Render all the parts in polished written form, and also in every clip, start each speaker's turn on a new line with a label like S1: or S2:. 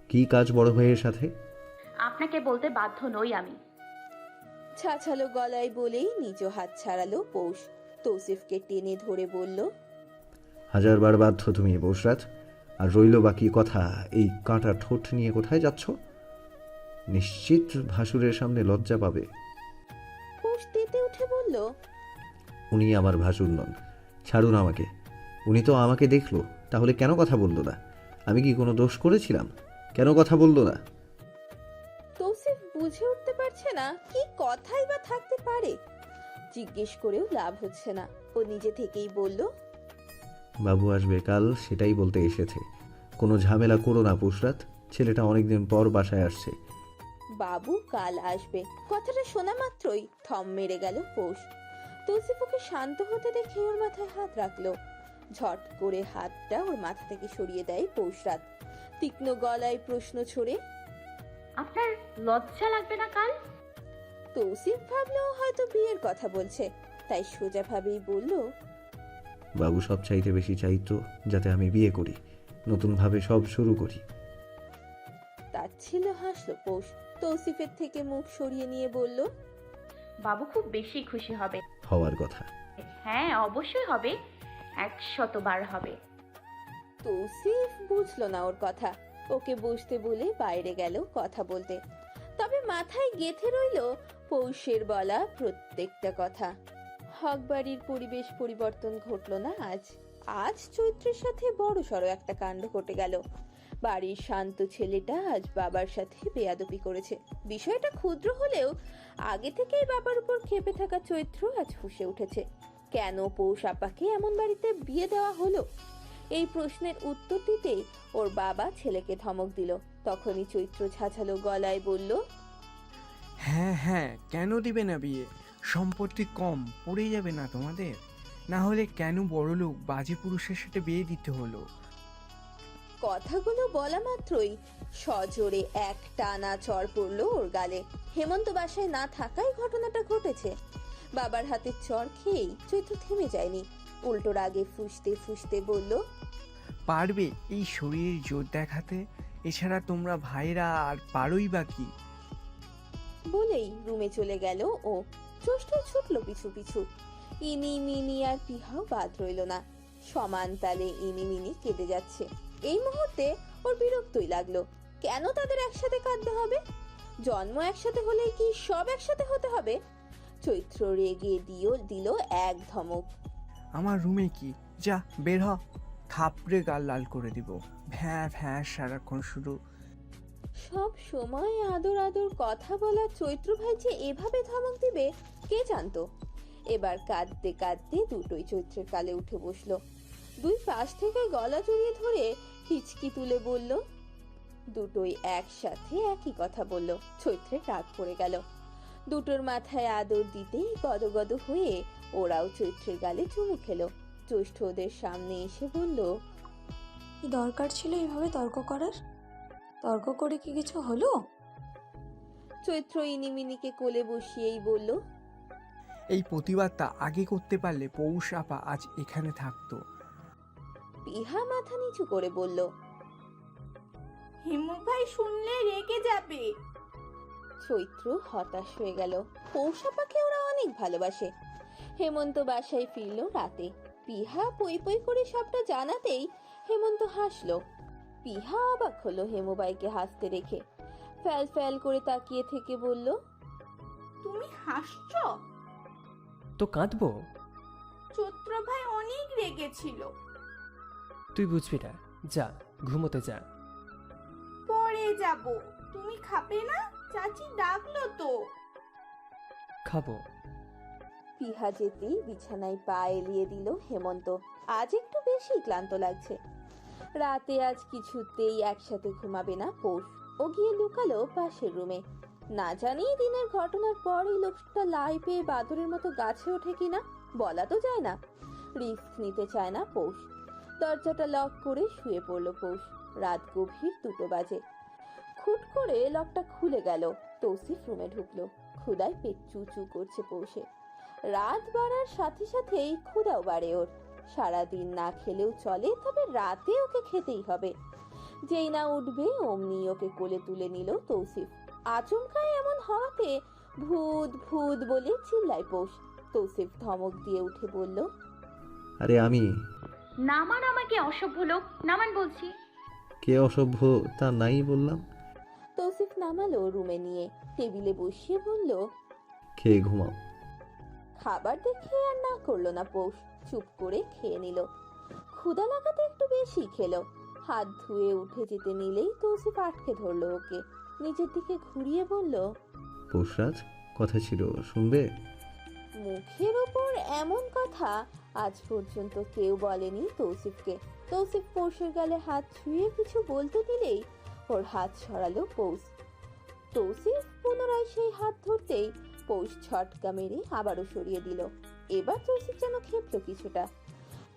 S1: কি কাজ বড় ভাইয়ের সাথে?
S2: আপনাকে বলতে বাধ্য নই আমি।
S3: ছাছালো গলায় বলেই নিজ হাত ছাড়ালো পৌষ। তৌসিফকে টেনে ধরে বলল,
S1: হাজারবার বাধ্য তুমি বসরাত। আর রইল বাকি কথা, এই কাঁটা ঠোঁট নিয়ে কোথায় যাচ্ছ? নিশ্চিত ভাসুরের সামনে লজ্জা পাবে।
S3: পৌষ তেতে উঠে বলল,
S1: উনি আমার ভাসুর নন, ছাড়ুন আমাকে। উনি তো আমাকে দেখলো, তাহলে কেন কথা বললো না? আমি কি কোনো দোষ করেছিলাম? কেন কথা বললো না?
S3: তৌসিফ বুঝে উঠতে পারছে না কি কথাই বা থাকতে পারে। জিজ্ঞেস করেও লাভ হচ্ছে না। ও নিজে থেকেই বলল,
S1: বাবু আসবে কাল, সেটাই বলতে এসেছে। কোনো ঝামেলা করো না পুষরাত, ছেলেটা অনেকদিন পর বাসায় আসছে।
S3: বাবু কাল আসবে কথাটা শোনা মাত্রই থম মেরে গেল পৌষ। তৌসিফ ওকে শান্ত হতে দেখে ওর মাথায় হাত রাখলো। ঝট করে হাতটা ওর মাথা থেকে সরিয়ে দেয় পৌষরাত। তীক্ষ্ণ গলায় প্রশ্ন ছড়ে,
S2: আপনার লজ্জা লাগবে না কাল?
S3: তৌসিফ ভাবলো হয়তো বিয়ের কথা বলছে, তাই সোজা ভাবেই বলল,
S1: বাবু সব চাইতে বেশি চাইতো যাতে আমি বিয়ে করি, নতুনভাবে সব শুরু করি।
S3: তার ছিল হাসলো পৌষ। তৌসিফের থেকে মুখ সরিয়ে নিয়ে বলল,
S2: বাবু খুব বেশি খুশি হবে।
S1: হওয়ার কথা।
S2: হ্যাঁ অবশ্যই হবে, 100 বার হবে।
S3: তৌসিফ বুঝলো না ওর কথা। ওকে বসতে বলে বাইরে গেল কথা বলতে। তবে মাথায় গেঁথে রইল পৌষের বলা প্রত্যেকটা কথা। হকবাড়ির পরিবেশ পরিবর্তন ঘটলো না আজ। আজ চৈত্রের সাথে বড় সড়ো একটা কাণ্ড ঘটে গেল। বাড়ির শান্ত ছেলেটা আজ বাবার সাথে বেয়াদবি করেছে। বিষয়টা ক্ষুদ্র হলেও আগে থেকেই বাবার উপর ক্ষেপে থাকা চৈত্র আজ ফুঁসে উঠেছে। কেন পৌষ আপাকে এমন বাড়িতে বিয়ে দেওয়া হলো? এই প্রশ্নের উত্তর দিতেই ওর বাবা ছেলেকে ধমক দিল। তখনই চৈত্র ঝাঁঝালো গলায় বলল,
S4: হ্যাঁ হ্যাঁ, কেন দিবে না বিয়ে? সম্পত্তি কম পড়ে যাবে না তোমাদের? না হলে কেন বড়লোক বাজে পুরুষের সাথে বিয়ে দিতে হলো?
S3: কথাগুলো বলা মাত্রই সজোরে এক টানা চড় পড়লো ওর গালে। হেমন্ত বাসায় না থাকায় ঘটনাটা ঘটেছে। বাবার হাতে চড় খেয়েই চৈত্র থেমে যায়নি। উল্টো রাগে ফুঁসতে ফুঁসতে বলল,
S4: পারবে এই শরীরের জোর দেখাতে? এছাড়া তোমরা ভাইরা আর পারোই বা কি?
S3: বলেই রুমে চলে গেল ও। জ্যৈষ্ঠ ছুটলো পিছু পিছু। ইনি মিনি আর পিহাও বাদ রইল না। সমান তালে ইনি মিনি কেটে যাচ্ছে। এই মুহূর্তে ওর বিরক্তই লাগলো। কেন তাদের একসাথে কাঁদতে হবে? জন্ম একসাথে হলে কি সব একসাথে হতে হবে? চৈত্র রেগে দিল এক ধমক।
S4: আমার রুমে কি? যা বের হ, থাপড়ে গাল লাল করে দিব। ভ্যাঁ ভ্যাঁ সারাক্ষণ শুধু।
S3: সব সময় আদর আদর কথা বলা চৈত্র ভাই যে এভাবে ধমক দিবে কে জানতো? এবার কাঁদতে কাঁদতে দুটোই চৈত্রের কালে উঠে বসলো। দুই পাশ থেকে গলা জড়িয়ে ধরে হিচকি তুলে বলল, দুটোই একসাথে একই কথা বলল। চৈত্রের রাগ পড়ে গেল। দুটোর মাথায় আদর দিতেই গদগদ হয়ে ওরাও চৈত্রের গালে চুমু খেলো। জ্যৈষ্ঠ ওদের সামনে এসে বলল,
S5: কি দরকার ছিল এভাবে তর্ক করার? তর্ক করে কি কিছু হলো?
S3: চৈত্র ইনিমিনিকে কোলে বসিয়েই বলল,
S4: এই প্রতিবাদটা আগে করতে পারলে পৌষ আপা আজ এখানে থাকতো।
S3: পিহা মাথা নিচু করে বলল,
S6: হিমু ভাই শুনলে রেগে যাবে।
S3: চৈত্র হতাশ হয়ে গেল। পৌষাপাকে ওরা অনেক ভালোবাসে। হেমন্ত বাসায় ফিরল রাতে। পিহা পই পই করে সবটা জানাতেই হেমন্ত হাসলো। পিহা অবাক হলো হেমুবাইকে হাসতে রেখে। ফ্যাল ফ্যাল করে তাকিয়ে থেকে বলল,
S6: তুমি হাসছো?
S7: তো কাঁদবো?
S6: চৈত্র ভাই অনেক রেগেছিল।
S7: তুই বুঝবি না, যা ঘুমোতে যা।
S6: পরে যাব। তুমি খাবে না? চাচি ডাকলো তো।
S7: খাবো।
S3: পিহা যেতেই বিছানায় পা এলিয়ে দিল হেমন্ত। আজ একটু বেশি ক্লান্ত লাগছে। রাতে আজ কিছুতেই একসাথে ঘুমাবে না পৌষ। ও গিয়ে লুকালো পাশের রুমে। না জানি দিনের ঘটনার পর এই লোকটা লাই পেয়ে বাদরের মতো গাছে ওঠে কিনা, বলা তো যায় না। রিস্ক নিতে চায় না পৌষ। দরজাটা লক করে শুয়ে পড়লো পৌষ। রাত গভীর 2টো বাজে। খুট করে লকটা খুলে গেল। তৌসিফ রুমে ঢুকলো। ক্ষুধায় পেট চু চু করছে পৌষে। রাত বাড়ার সাথে সাথেই ক্ষুধাও বাড়ে ওর। সারাদিন না খেলেও চলে, তবে রাতে ওকে খেতেই হবে। যেই না উঠবে অমনি ওকে কোলে তুলে নিল তৌসিফ। আচমকায় এমন হওয়াতে ভূত ভূত বলে চিল্লায় পৌষ। তৌসিফ ধমক দিয়ে উঠে বলল,
S1: আরে আমি?
S2: নামান আমাকে, অসভ্য লোক, নামান বলছি।
S1: কে অসভ্য তা নাই বললাম।
S3: তৌসিফ নামালো রুমে নিয়ে, টেবিলে বসিয়ে বলল,
S1: খেয়ে ঘুমাও।
S3: খাবার দেখে আর না করলো না পৌষ, চুপ করে খেয়ে নিল। ক্ষুধা লাগাতে একটু বেশি খেলো। হাত ধুয়ে উঠে যেতে নিলেই তৌসিফ আটকে ধরলো ওকে, নিজের দিকে ঘুরিয়ে বলল,
S1: পৌষরাজ, কথা ছিল, শুনবে?
S3: মুখের ওপর এমন কথা আজ পর্যন্ত কেউ বলেনি তৌসিফকে। তৌসিফ পৌষের গালে হাত ছুঁয়ে কিছু বলতে দিলেই ওর হাত সরালো পৌষ। তৌসিফ পুনরায় সেই হাত ধরতেই পৌষ ঝটকা মেরে আবারও সরিয়ে দিল। এবার তৌসিফ যেন খেপল কিছুটা।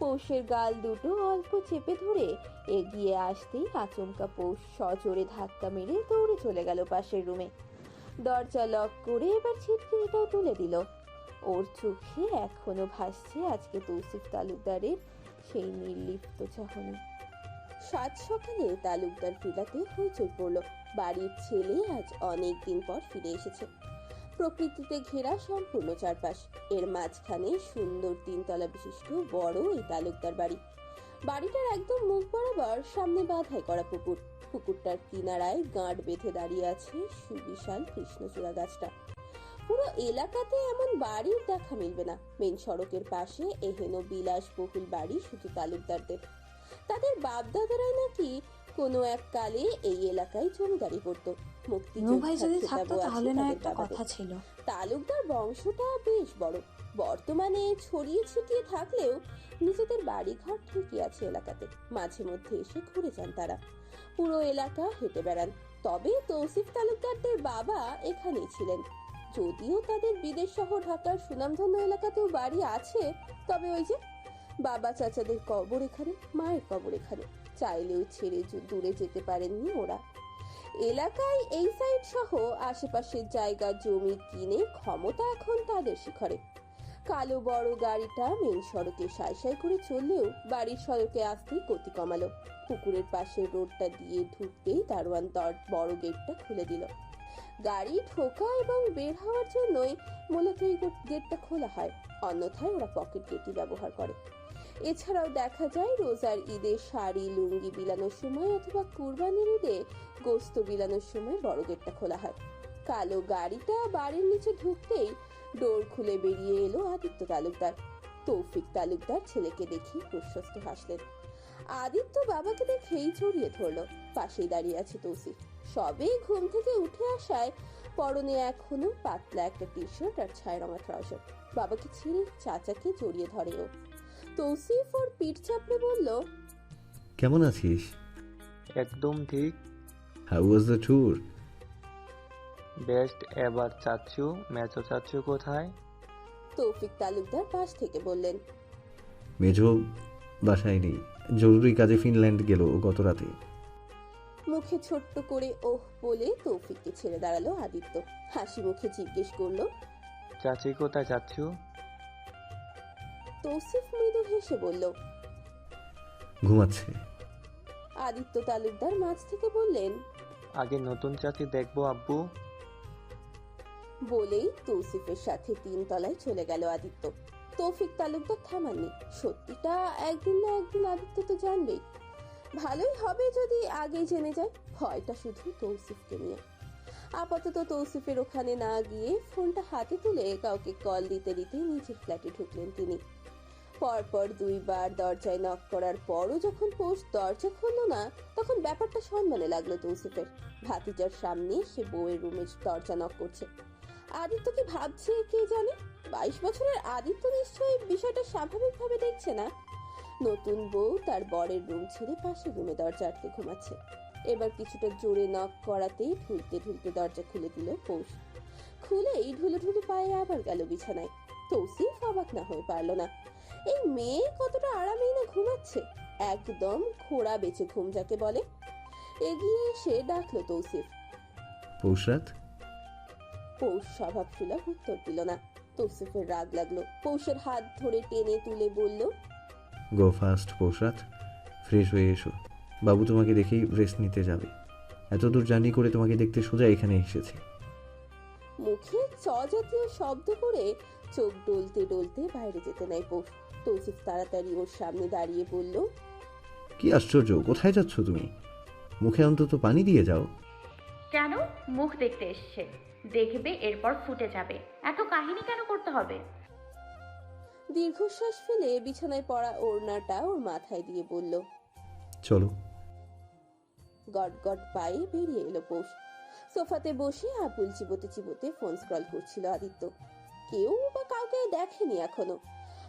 S3: পৌষের গাল দুটো অল্প চেপে ধরে এগিয়ে আসতেই আচমকা পৌষ সজোরে ধাক্কা মেরে দৌড়ে চলে গেল পাশের রুমে। দরজা লক করে এবার ছিটকিনিটাও তুলে দিল। ওর চোখে এখনো ভাসছে আজকে তৌসিফ তালুকদারের সেই নির্লিপ্ত চাহনি। সাত সকালে তালুকদার ভিলাতে হইচই পড়ল। বাড়ির ছেলে আজ অনেক দিন পর ফিরে এসেছে। প্রকৃতিতে ঘেরা সম্পূর্ণ চারপাশ, এর মাঝখানে সুন্দর 3 তলা বিশিষ্ট বড় এই তালুকদার বাড়ি। বাড়িটার একদম মুখ বরাবর সামনে বাঁধাই করা পুকুর। পুকুরটার কিনারায় গাঁট বেঁধে দাঁড়িয়ে আছে সুবিশাল কৃষ্ণচূড়া গাছটা। পুরো এলাকাতে এমন বাড়ির দেখা মিলবে না। মেন সড়কের পাশে এহেন বিলাসবহুল বাড়ি শুধু তালুকদারদের। তাদের বাপদাদারাই নাকি কোনো এক কালে এই এলাকায় জমিদারি করত।
S5: নূর ভাই যদি থাকতো তাহলে না একটা কথা ছিল।
S3: তালুকদার বংশটা বেশ বড়। বর্তমানে ছড়িয়ে ছিটিয়ে থাকলেও নিজেদের বাড়িঘর ঠিকই আছে এলাকাতে। মাঝে মধ্যে এসে ঘুরে যান তারা, পুরো এলাকা হেঁটে বেড়ান। তবে তৌসিফ তালুকদারদের বাবা এখানেই ছিলেন। যদিও তাদের বিদেশ সহ ঢাকার সুনামধন্য এলাকাতেও বাড়ি আছে, তবে ওই যে বাবা চাচাদের কবর এখানে, মায়ের কবর এখানে, চাইলেও ছেড়ে দূরে যেতে পারেননি ওরা। এলাকায় এই সাইড সহ আশেপাশের জায়গা জমি কিনে ক্ষমতা এখন তাদের শিখরে। কালো বড় গাড়িটা মেন সড়কে সাই সাই করে চললেও বাড়ির সড়কে আসতেই গতি কমালো। পুকুরের পাশের রোডটা দিয়ে ঢুকতেই দারোয়ান বড় গেটটা খুলে দিল। গাড়ি ঢোকা এবং বের হওয়ার জন্যই মূলত এই গেটটা খোলা হয়, অন্যথায় ওরা পকেট গেটই ব্যবহার করে। এছাড়াও দেখা যায় রোজার ঈদে শাড়ি লুঙ্গি বিলানোর সময় অথবা কুরবানির ঈদে গোস্ত বিলানোর সময় বড় গেটটা খোলা হয়। কালো গাড়িটা বাড়ির নিচে ঢুকতেই ডোর খুলে বেরিয়ে এলো আদিত্য তালুকদার। তৌফিক তালুকদার ছেলেকে দেখে প্রশস্ত হাসলেন। আদিত্য বাবাকে দেখেই জড়িয়ে ধরলো। পাশেই দাঁড়িয়ে আছে তৌসিফ, সবে ঘুম থেকে উঠে আসায় পরনে এখনো পাতলা একটা টি শার্ট আর ছাই রঙা ট্রাউজার। বাবাকে ছেড়ে চাচাকে জড়িয়ে ধরে ও। তৌসিফ ওর পিঠ চাপড়ে বলল,
S1: কেমন আছিস?
S8: একদম ঠিক।
S1: How was the tour?
S8: Best এবার। চাচ্ছু, মেচো চাচ্ছু কোথায়?
S3: তৌফিক তালুকদার পাশ থেকে বললেন,
S1: মেজো বাসায় নেই, জরুরি কাজে ফিনল্যান্ড গেল গত রাতে।
S3: মুখে ছোট্ট করে ওহ বলে তৌফিককে ছেড়ে দাঁড়ালো আদিত্য। হাসি মুখে জিজ্ঞেস করলো,
S8: চাচি কোথায় চাচ্ছু?
S3: তৌসিফ মৃদু হেসে বলল,
S1: ঘুমাচ্ছে।
S3: আদিত্য তালুকদার মাঝ থেকে বললেন,
S8: আগে নতুন চাচি দেখবো আব্বু।
S3: বলেই তৌসিফের সাথে 3 তলায় চলে গেল আদিত্য। তৌফিক তালুকদার থামাননি। সত্যিটা একদিন না একদিন আদিত্য তো জানবেই। ভালোই হবে যদি আগে জেনে যায়। ভয়টা শুধু তৌসিফকে নিয়ে। আপাতত তৌসিফের ওখানে না গিয়ে ফোনটা হাতে তুলে কাউকে কল দিতে দিতে নিজের ফ্ল্যাটে ঢুকলেন তিনি। পরপর 2 বার দরজায় নক করার পরও যখন পোস্ট দরজা খুললো না, তখন ব্যাপারটা সম্মানে লাগলো তৌসিফের। ভাতিজার সামনে সে বউয়ের রুমে দরজা নক করছে। আদিত্য কি ভাবছে কে জানে। 22 বছরের আদিত্য নিশ্চয়ই বিষয়টা স্বাভাবিকভাবে দেখছে না। নতুন বউ তার বরের রুম ছেড়ে পাশের রুমে দরজা আটকে ঘুমাচ্ছে। এবার কিছুটা জোরে নক করাতেই ঢুলতে ঢুলতে দরজা খুলে দিল পৌষ। খুলেই ঢুলে ঢুলে পায়ে আবার গেল বিছানায়। তৌসিফ অবাক না হয়ে পারল না। এই মেয়ে কতটা আরামেই না ঘুমাচ্ছে, একদম খোড়া বেঁচে ঘুম যাকে বলে। এগিয়ে এসে ডাকলো তৌসিফ।
S1: পৌষরাত?
S3: পৌষ স্বভাবসুলভ উত্তর দিল না। তৌসিফের রাগ লাগলো। পৌষের হাত ধরে টেনে তুলে বলল,
S1: গো ফাস্ট পৌষরাত, ফ্রেশ হয়ে এসো, বাবু তোমাকে দেখেই রেস্ট নিতে যাবে। এতদূর জার্নি করে তোমাকে দেখতে সোজা এখানে এসেছে।
S3: মুখে চ জাতীয় শব্দ করে চোখ ডলতে ডলতে বাইরে যেতে নাই পৌষ। তৌসিফ তাড়াতাড়ি ওর সামনে দাঁড়িয়ে বলল,
S1: কি আশ্চর্য, কোথায় যাচ্ছ তুমি? মুখে অন্তত পানি দিয়ে যাও।
S2: কেন? মুখ দেখতে এসছে, দেখবে এরপর ফুটে যাবে। এত কাহিনী কেন করতে হবে?
S3: দীর্ঘশ্বাস ফেলে বিছানায় পড়া ওড়নাটা ওর মাথায় দিয়ে বলল।
S1: চলো।
S3: গট গট পায়ে বেরিয়ে এলো পৌষ। সোফাতে বসে আবুল চিবোতে চিবোতে ফোন স্ক্রল করছিল আদিত্য। কেউ বা কাউকে দেখেনি এখনো।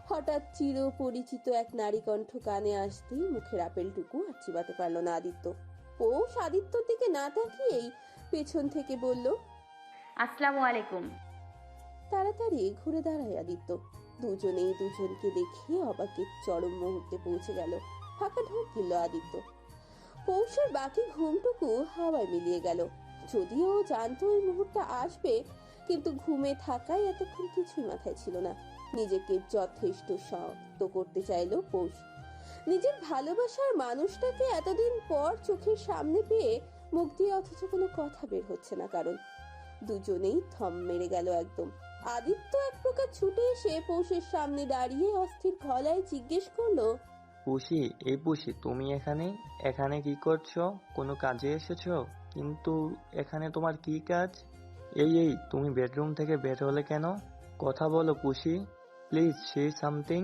S3: হঠাৎ চির পরিচিত এক নারী কণ্ঠ কানে আসতেই মুখের আপেলটুকু আর চিবাতে পারল না আদিত্য। পৌষ আদিত্যর দিকে না তাকিয়েই পেছন থেকে বলল,
S2: আসসালামু আলাইকুম।
S3: তাড়াতাড়ি ঘুরে দাঁড়ায় আদিত্য। দুজনেই দুজনকে দেখে অবাকের চরম মুহূর্তে পৌঁছে গেল। ফাঁকা ঢোক গেল আদিত্য। পৌষের বাকি ঘুমটুকু হাওয়ায় মিলিয়ে গেল। যদিও জানতো এই মুহূর্তে আসবে, কিন্তু ঘুমে থাকায় এতক্ষণ কিছুই মাথায় ছিল না। নিজেকে যথেষ্ট শক্ত করতে চাইলো পৌষ। নিজের ভালোবাসার মানুষটাকে এতদিন পর চোখের সামনে পেয়ে মুখ দিয়ে অথচ কোনো কথা বের হচ্ছে না কারণ। দুজনেই থম মেরে গেল একদম। আদিত্য এক প্রকার ছুটে এসে পৌষের সামনে দাঁড়িয়ে অস্থির গলায় জিজ্ঞেস করলো,
S8: পুষি, এই পুষি, তুমি এখানে এখানে কি করছো? কোনো কাজে এসেছো? কিন্তু এখানে তোমার কি কাজ? এই তুমি বেডরুম থেকে বের হলে কেন? কথা বলো পুষি, প্লিজ সে সামথিং।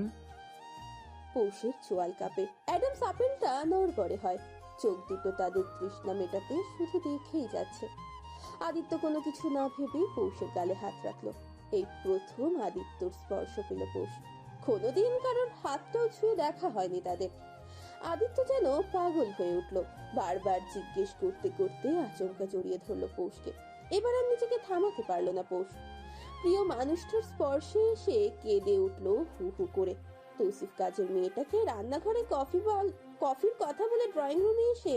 S3: পৌষের চোয়াল কাঁপে। অ্যাডামস আপেলটা নড়বড়ে হয়। চোখ দুটো তাদের তৃষ্ণা মেটাতে শুধু দেখেই যাচ্ছে। আদিত্য কোনো কিছু না ভেবেই পৌষের গালে হাত রাখলো। এই প্রথম আদিত্যর স্পর্শ পেল পৌষ। কোনোদিন কারোর হাতটাও ছুঁয়ে দেখা হয়নি তাদের। আদিত্য যেন পাগল হয়ে উঠল। বারবার জিজ্ঞেস করতে করতে আচমকা জড়িয়ে ধরলো পৌষকে। এবার আর নিজেকে থামাতে পারলো না পৌষ। প্রিয় মানুষটার স্পর্শে এসে কেঁদে উঠলো হু হু করে। তৌসিফ কাজের মেয়েটাকে রান্নাঘরে কফির কথা বলে ড্রয়িং রুমে এসে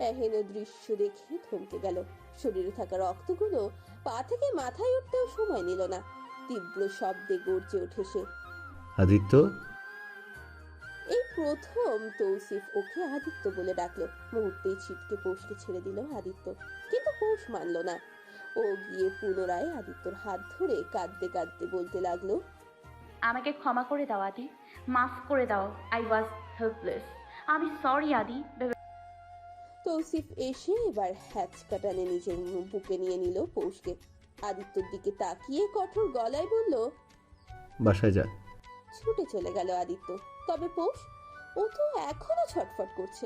S3: এহেন দৃশ্য দেখে থমকে গেল। শরীরে থাকা রক্তগুলো পা থেকে মাথায় উঠতেও সময় নিল না। তীব্র শব্দে গর্জে ওঠে সে,
S1: আদিত্য।
S3: এই প্রথম তৌসিফ ওকে আদিত্য বলে ডাকলো। মুহূর্তেই ছিটকে পৌষকে ছেড়ে দিল আদিত্য, কিন্তু পৌষ মানল না। ও গিয়ে পুনরায় আদিত্যর হাত ধরে কাঁদতে কাঁদতে বলতে লাগলো,
S2: আমাকে ক্ষমা করে দাও আদি, মাফ করে দাও। I was helpless. আমি সরি আদি।
S3: তৌসিফ এসে এবার হ্যাচকা টানে নিজের বুকে নিয়ে নিল পৌষকে। আদিত্যর দিকে তাকিয়ে কঠোর গলায় বলল,
S1: বাসায় যা।
S3: ছুটে চলে গেল আদিত্য। তবে পৌষ, ও তো এখনো ছটফট করছে।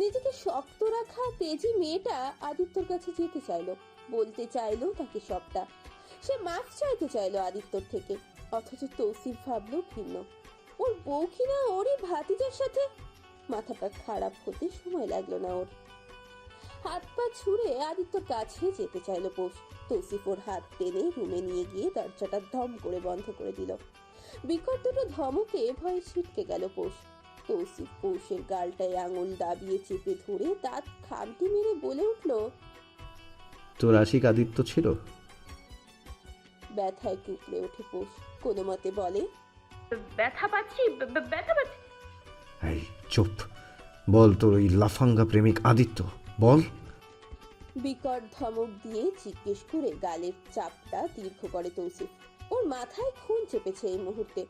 S3: নিজেকে শক্ত রাখা তেজি মেয়েটা আদিত্যর কাছে যেতে চাইলো, বলতে চাইলো তাকে সবটা। সে মাফ চাইতে চাইলো আদিত্যর থেকে। অথচ তৌসিফ ভাবলো ভিন্ন। ওর বউ কিনা ওরই ভাতিজার সাথে। মাথাটা খারাপ হতে সময় লাগলো না ওর। হাত পা ছুঁড়ে আদিত্যর কাছে যেতে চাইলো পৌষ। তৌসিফ ওর হাত টেনে রুমে নিয়ে গিয়ে দরজাটা ধম করে বন্ধ করে দিল। বিকট দুটো ধমকে ভয়ে ছিটকে গেল পৌষ। তৌসিফ পৌষের গালটায় আঙুল দাবিয়ে চেপে ধরে দাঁত খামটি মেরে বলে উঠলো,
S1: তোর আশিক আদিত্য ছিল?
S3: ব্যথায় কুকড়ে ওঠে পৌষ। কোনো মতে বলে,
S2: ব্যথা পাচ্ছি, ব্যথা পাচ্ছি।
S1: এই চুপ, বল তোর ওই লাফাঙ্গা প্রেমিক আদিত্য, বল।
S3: বিকট ধমক দিয়ে জিজ্ঞেস করে গালের চাপটা দীর্ঘ করে তৌসিফ। ওর মাথায় খুন চেপেছে এই মুহূর্তে।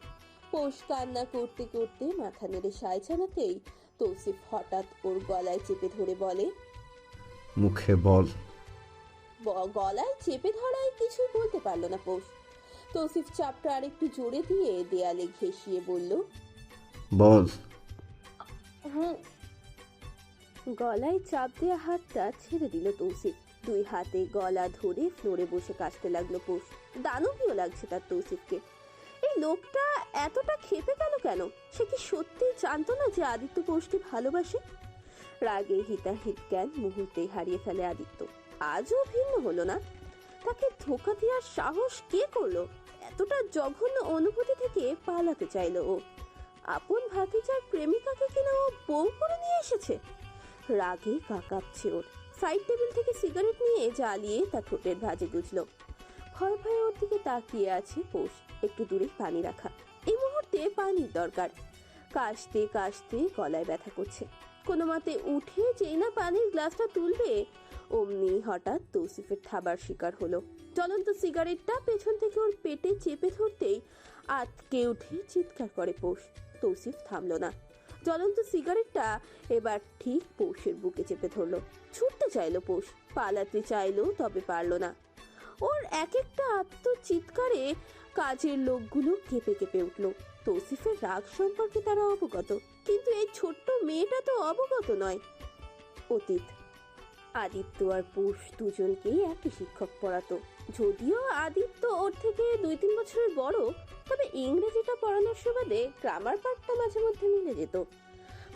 S3: পৌষ কান্না করতে করতে মাথা নেড়ে সায় জানাতেই তৌসিফ হঠাৎ ওর গলায় চেপে ধরে বলে,
S1: মুখে বল।
S3: গলায় চেপে ধরায় কিছুই বলতে পারলো না পৌষ। তৌসিফ চাপটা আরেকটু জোরে দিয়ে দেয়ালে ঘেঁষিয়ে বলল,
S1: বল।
S3: গলায় চাপ দেওয়া হাতটা ছেড়ে দিল তৌসিফ। দুই হাতে গলা ধরে ফ্লোরে বসে কাশতে লাগলো পৌষ। দানবীয় লাগছে তার তৌসিফকে। এই লোকটা এতটা ক্ষেপে গেল কেন? সে কি সত্যি জানতো না যে আদিত্য পৌষকে ভালোবাসে? রাগে হিতাহিত জ্ঞান মুহূর্তেই হারিয়ে ফেলে আদিত্য। আজও ভিন্ন হলো না। তাকে ধোঁকা দেওয়ার সাহস কে করলো? এতটা জঘন্য অনুভূতি থেকে পালাতে চাইলো ও। আপন ভাতিজার প্রেমিকাকে কিনা ও বউ করে নিয়ে এসেছে। রাগে কাঁপছে ওর। সাইড টেবিল থেকে সিগারেট নিয়ে জ্বালিয়ে তা ঠোঁটের ভাঁজে গুজলো। ভয় ভয়ে ওর দিকে তাকিয়ে আছে পৌষ। একটু দূরে পানি রাখা। এই মুহূর্তে পানির দরকার। কাশতে কাশতে গলায় ব্যথা করছে। কোনো মতে উঠে যেই না পানির গ্লাসটা তুলবে অমনি হঠাৎ তৌসিফের থাবার শিকার হলো। জ্বলন্ত সিগারেটটা পেছন থেকে ওর পেটে চেপে ধরতেই আটকে উঠে চিৎকার করে পৌষ। তৌসিফ থামলো না। জ্বলন্ত সিগারেটটা এবার ঠিক পৌষের বুকে চেপে ধরলো। ছুটতে চাইলো পৌষ, পালাতে চাইলো, তবে পারলো না। ওর এক একটা আত্মচিৎকারে কাজের লোকগুলো কেঁপে কেঁপে উঠল। তৌসিফের রাগ সম্পর্কে তারা অবগত, কিন্তু এই ছোট্ট মেয়েটা তো অবগত নয়। অতীত। আদিত্য আর পৌষ দুজনকেই একই শিক্ষক পড়াতো। যদিও আদিত্য ওর থেকে 2-3 বছরের বড়, তবে ইংরেজিটা পড়ানোর সুবাদে গ্রামার পার্টটা মাঝে মধ্যে মিলে যেত।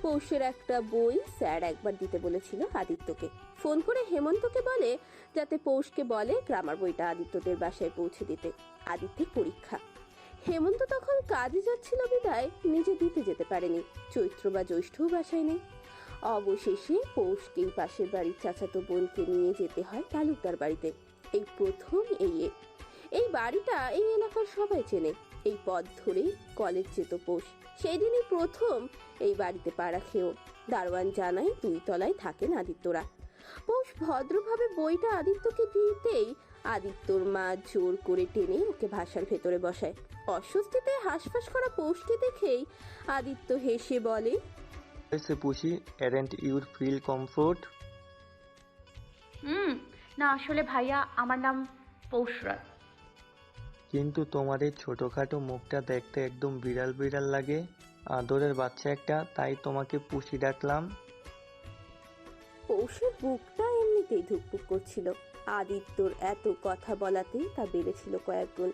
S3: পৌষের একটা বই স্যার একবার দিতে বলেছিল আদিত্যকে। ফোন করে হেমন্তকে বলে যাতে পৌষকে বলে গ্রামার বইটা আদিত্যদের বাসায় পৌঁছে দিতে। আদিত্যের পরীক্ষা। হেমন্ত তখন কাজে যাচ্ছিল বিদায় নিজে দিতে যেতে পারেনি। চৈত্র বা জ্যৈষ্ঠ বাসায় নেই। অবশেষে পৌষকেই পাশের বাড়ির চাচাতো বোনকে নিয়ে যেতে হয় তালুকদার বাড়িতে। এই প্রথম এই বাড়িটা এই এলাকার সবাই চেনে। এই পথ ধরেই কলেজ যেত পৌষ। সেই দিনই প্রথম এই বাড়িতে পা রাখেও। দারোয়ান জানায় 2 তলায় থাকেন আদিত্যরা। পৌষ ভদ্রভাবে বইটা আদিত্যকে দিতেই আদিত্যর মা জোর করে টেনে ওকে ভাষার ভেতরে বসায়। অস্বস্তিতে হাঁসফাঁস করা পৌষকে দেখেই আদিত্য হেসে বলে,
S8: এসে পুষি, অ্যারেন্ট ইউর ফিল কমফোর্ট?
S2: না আসলে ভাইয়া, আমার নাম পৌষরাত।
S8: কিন্তু তোমার এই ছোটখাটো মুখটা দেখতে একদম বিড়াল বিড়াল লাগে। আদরের বাচ্চা একটা, তাই তোমাকে পুষি ডাকলাম।
S3: পৌষের বুকটা এমনিতেই ধুকপুক করছিল। আদিত্যর এত কথা বলাতে তা বেড়েছিল কয়েক গুণ।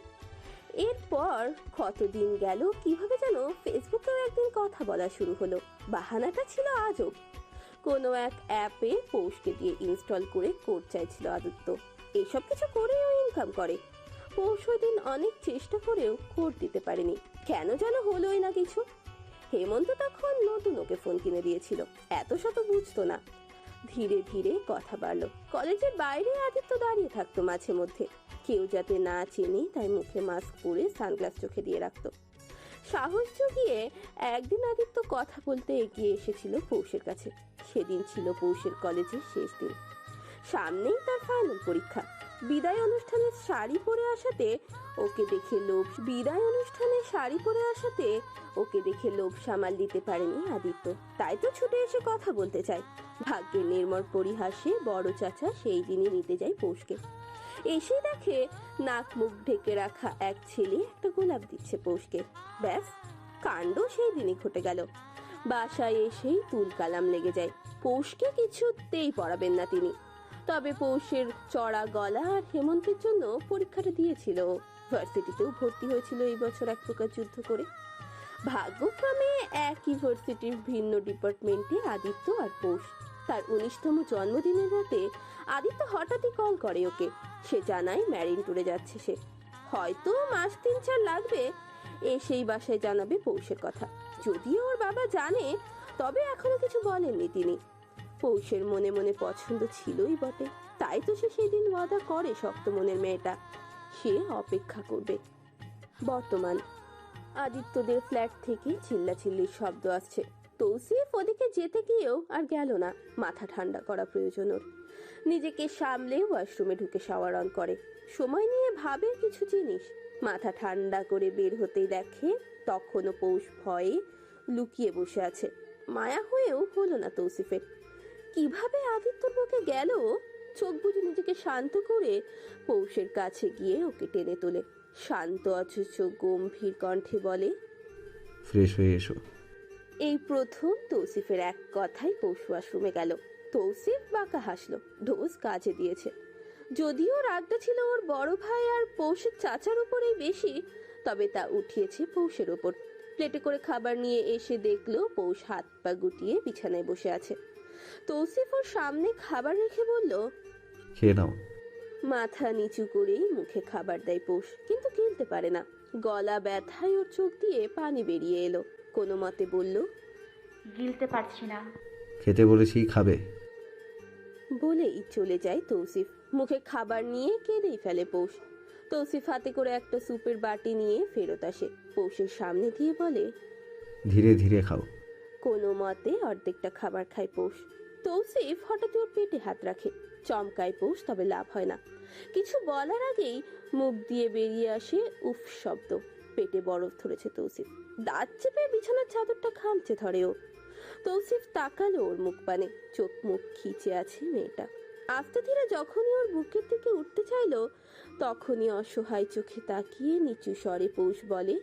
S3: এরপর কতদিন গেল কিভাবে যেন ফেসবুকেও একদিন কথা বলা শুরু হলো। বাহানাটা ছিল আজব। কোনো এক অ্যাপে পৌষকে দিয়ে ইনস্টল করে কোড চাইছিল আদিত্য। এসব কিছু করেও ইনকাম করে। পৌষ ওই দিন অনেক চেষ্টা করেও কোড দিতে পারেনি। কেন যেন হলোই না কিছু। হেমন্ত তখন নতুন ওকে ফোন কিনে দিয়েছিল। এত শত বুঝতো না। ধীরে ধীরে কথা বাড়লো। কলেজের বাইরে আদিত্য দাঁড়িয়ে থাকতো মাঝে মধ্যে। কেউ যাতে না চেনে তাই মুখে মাস্ক পরে সানগ্লাস চোখে দিয়ে রাখতো। সাহস জুগিয়ে একদিন আদিত্য কথা বলতে এগিয়ে এসেছিল পৌষের কাছে। সেদিন ছিল পৌষের কলেজের শেষ দিন। সামনেই তার ফাইনাল পরীক্ষা। বিদায় অনুষ্ঠানে শাড়ি পরে আসাতে ওকে দেখে লোভ সামাল দিতে পারেনি আদিত্য। তাই তো ছুটে এসে কথা বলতে চায়। ভাগ্যের নির্মল পরিহাসে বড় চাচা সেই দিনই নিতে যায় পৌষকে। এসে দেখে নাক মুখ ঢেকে রাখা এক ছেলে একটা গোলাপ দিচ্ছে পৌষকে। ব্যাস, কাণ্ড সেই দিনই ঘটে গেল। বাসায় এসেই তুল কালাম লেগে যায়। পৌষকে কিছুতেই পড়াবেন না তিনি। তবে পৌষের চড়া গলা আর হেমন্তের জন্য পরীক্ষাটা দিয়েছিল। ভার্সিটিতেও ভর্তি হয়েছিল এই বছর এক প্রকার যুদ্ধ করে। ভাগ্যক্রমে এক ইউনিভার্সিটির ভিন্ন ডিপার্টমেন্টে আদিত্য আর পৌষ। তার 19তম জন্মদিনের রাতে আদিত্য হঠাৎই কল করে ওকে। সে জানায় ম্যারিন ট্যুরে যাচ্ছে সে। হয়তো মাস 3-4 লাগবে। এসেই বাসায় জানাবে পৌষের কথা। যদিও ওর বাবা জানে, তবে এখনো কিছু বলেননি তিনি। পৌষের মনে মনে পছন্দ ছিলই বটে। তাই তো সে সেদিন ওয়াদা করে শক্ত মনের মেয়েটা। সে অপেক্ষা করবে। বর্তমান আদিত্যদের ফ্ল্যাট থেকে চিল্লাচিল্লির শব্দ আসছে। তৌসিফ ওদিকে যেতে গিয়েও আর গেল না। মাথা ঠান্ডা করা প্রয়োজন ওর। নিজেকে সামলে ওয়াশরুমে ঢুকে শাওয়ার অন করে। সময় নিয়ে ভাবে কিছু জিনিস। মাথা ঠান্ডা করে বের হতেই দেখে তখনও পৌষ ভয়ে লুকিয়ে বসে আছে। মায়া হয়েও হলো না তৌসিফের। কিভাবে আদিত্যর বুকে গেল? চোখ বুজে নিজেকে শান্ত করে পৌষের কাছে গিয়ে ওকে টেনে তোলে। শান্ত অথচ গম্ভীর কণ্ঠে বলে,
S1: ফ্রেশ হয়ে এসো।
S3: এই প্রথম তৌসিফের এক কথায় পৌষ ওয়াশরুমে গেল। তৌসিফ বাঁকা হাসলো। ডোজ কাজে দিয়েছে। যদিও রাগটা ছিল ওর বড় ভাই আর পৌষের চাচার উপরেই বেশি, তবে তা উঠিয়েছে পৌষের ওপর। প্লেটে করে খাবার নিয়ে এসে দেখলো পৌষ হাত পা গুটিয়ে বিছানায় বসে আছে। তৌসিফ ওর সামনে খাবার রেখে বলল,
S1: খেয়ে নাও।
S3: মাথা নিচু করেই মুখে খাবার দেয় পৌষ, কিন্তু গিলতে পারে না। গলা ব্যথায় ওর চোখ দিয়ে পানি বেরিয়ে এলো। কোনো মতে বলল,
S2: গিলতে পারছি না।
S1: খেতে বলেছি, খাবে।
S3: বলেই চলে যায় তৌসিফ। মুখে খাবার নিয়ে কেঁদেই ফেলে পৌষ। তৌসিফ হাতে করে একটা স্যুপের বাটি নিয়ে ফেরত আসে। পৌষের সামনে দিয়ে বলে,
S1: ধীরে ধীরে খাও।
S3: কোনো মতে অর্ধেকটা খাবার খায় পৌষ। তৌসিফ হঠাৎ ওর পেটে হাত রাখে। চমকায় পৌষ, তবে লাভ হয় না। কিছু বলার আগেই মুখ দিয়ে বেরিয়ে আসে উফ শব্দ। পেটে বরফ ধরেছে তৌসিফ। দাঁত চেপে বিছানার চাদরটা খামচে ধরে ও। তৌসিফ তাকালো ওর মুখ পানে, চোখ মুখ খিচে আছে মেয়েটা। আস্তে ধীরে যখনই ওর বুকের দিকে উঠতে চাইলো, তখনই অসহায় চোখে তাকিয়ে নিচু স্বরে পৌষ বলে,